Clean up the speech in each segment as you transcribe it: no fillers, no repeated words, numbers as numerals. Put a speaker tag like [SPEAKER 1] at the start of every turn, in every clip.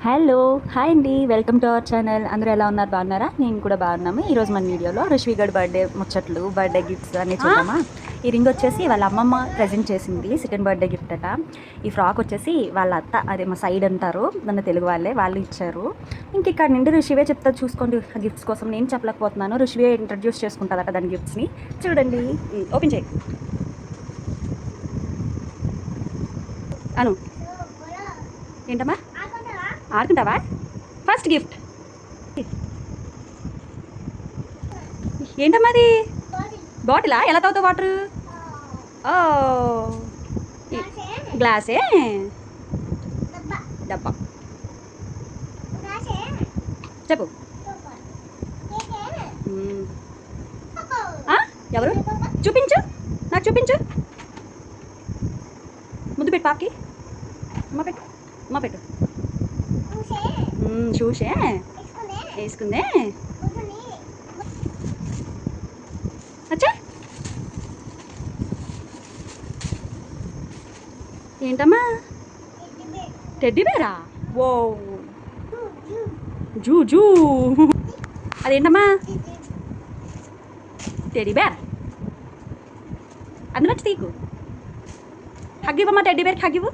[SPEAKER 1] Hello hi అండి, welcome to our channel. అందరూ ఎలా ఉన్నారు? బాగున్నారా? నేను కూడా బాగున్నాము. ఈరోజు మన వీడియోలో రుషిగడ్ బర్త్డే ముచ్చట్లు, బర్త్డే గిఫ్ట్స్ అన్నీ చూద్దామా. ఈ రింగ్ వచ్చేసి వాళ్ళ అమ్మమ్మ ప్రజెంట్ చేసింది, సెకండ్ బర్త్డే గిఫ్ట్ అట. ఈ ఫ్రాక్ వచ్చేసి వాళ్ళ అత్త, అదే మా సైడ్ అంటారు, మన తెలుగు వాళ్ళు ఇచ్చారు. ఇంక ఇక్కడ నుండి రుషివే చెప్తా, చూసుకోండి. గిఫ్ట్స్ కోసం నేను చెప్పలేకపోతున్నాను, రుషివే ఇంట్రడ్యూస్ చేసుకుంటుందట దాని గిఫ్ట్స్ని. చూడండి, ఓపెన్ చేయి అను. ఏంటమ్మా ఆడుకుంటావా? ఫస్ట్ గిఫ్ట్ ఏంటమ్మా అది? బాటిలా? ఎలా తాగుతావు వాటర్? ఓ గ్లాసే, డబ్బా. చెప్పు. ఎవరు? చూపించు, నాకు చూపించు. ముద్దు పెట్టు పాపకి. అమ్మ పెట్టు, అమ్మ పెట్టు. షూషే వేసుకుందే. అచ్చా, ఏంటమ్మా? టెడ్డీ బేరా? ఓ జూ జూ. అదేంటమ్మా? Teddy bear. అందులో తీకు. హగ్ ఇవ్వమ్మా, టెడ్డీ బేర్కి హగ్ ఇవ్వు.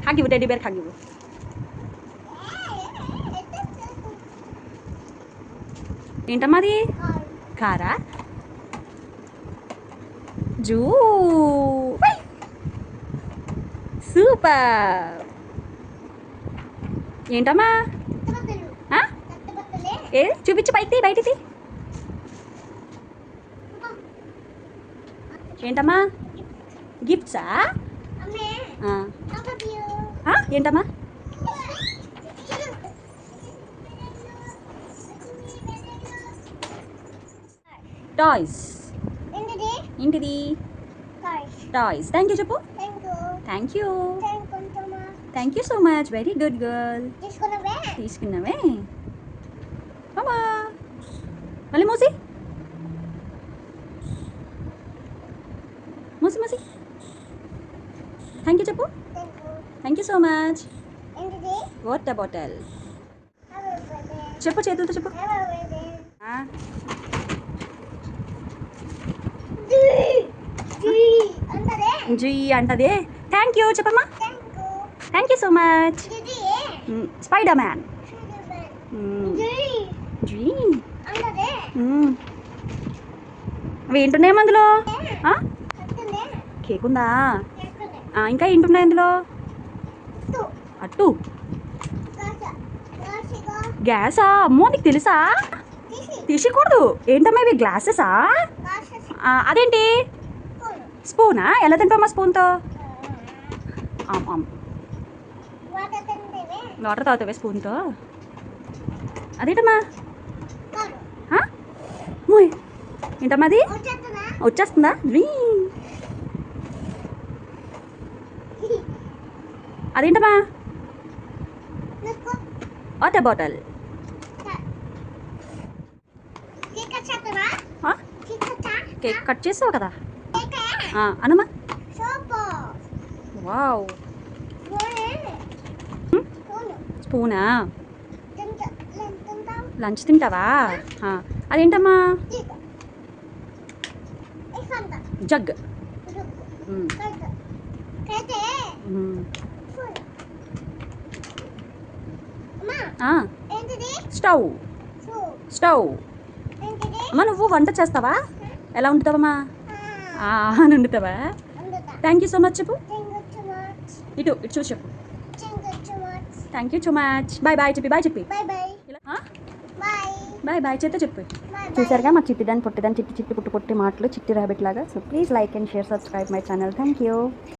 [SPEAKER 1] హగ్ ఇవ్వు, టెడ్డీ బేర్కి హగ్ ఇవ్వు. ఏంటమ్మా అది? కారా? జూ, సూపర్. ఏంటమ్మా? ఏ చూపించు, బయటిది. ఏంటమ్మా? గిఫ్ట్సా? ఏంటమ్మా? టాయ్స్. ఏంటిది? టాయ్స్. థ్యాంక్ యూ చెప్పు. Thank you, thank you so much. Very good girl. తీసుకున్నావే. బాబా, మళ్ళీ మూసి మూసి. థ్యాంక్ యూ చెప్పు. Thank you so much. Water bottle. చెప్పు, చేతులతో చెప్పు. జీ అంటదే. థ్యాంక్ యూ చెప్పమ్మా. Thank you so much. Spider man. జీ అవి ఏంటున్నాయి అందులో? కేక్ ఉందా? ఇంకా ఏంటున్నాయి అందులో? అట్టు. గ్యాసా? అమ్మో, నీకు తెలుసా? తీసుకోకూడదు. ఏంటమ్మా ఇవి? గ్లాసెసా? అదేంటి? స్పూనా? ఎలా తింటామా స్పూన్తో? వాటర్ తాగుతావే స్పూన్తో? అదేంటమ్మా? ఏంటమ్మా అది? వచ్చేస్తుందా? అదేంటమ్మా? Water bottle. కేక్ కట్ చేసావు కదా? అనమ్మా. వావ్, స్పూనా? లంచ్ తింటావా? అదేంటమ్మా? జగ్. స్టవ్. స్టవ్. అమ్మా, నువ్వు వంట చేస్తావా? ఎలా వండుతావమ్మా? అని వండుతావా? థ్యాంక్ యూ సో మచ్ చెప్పు. ఇటు చూసి చెప్పు. Thank you so much. Bye చెప్పి. బాయ్ చేత చెప్పు. చూసారుగా మా చిట్టిదాన్ని పొట్టిదాన్ని చిట్టి పుట్టి మాటలు, చిట్టి ర్యాబిట్ లాగా. So please like and share, subscribe my channel. Thank you.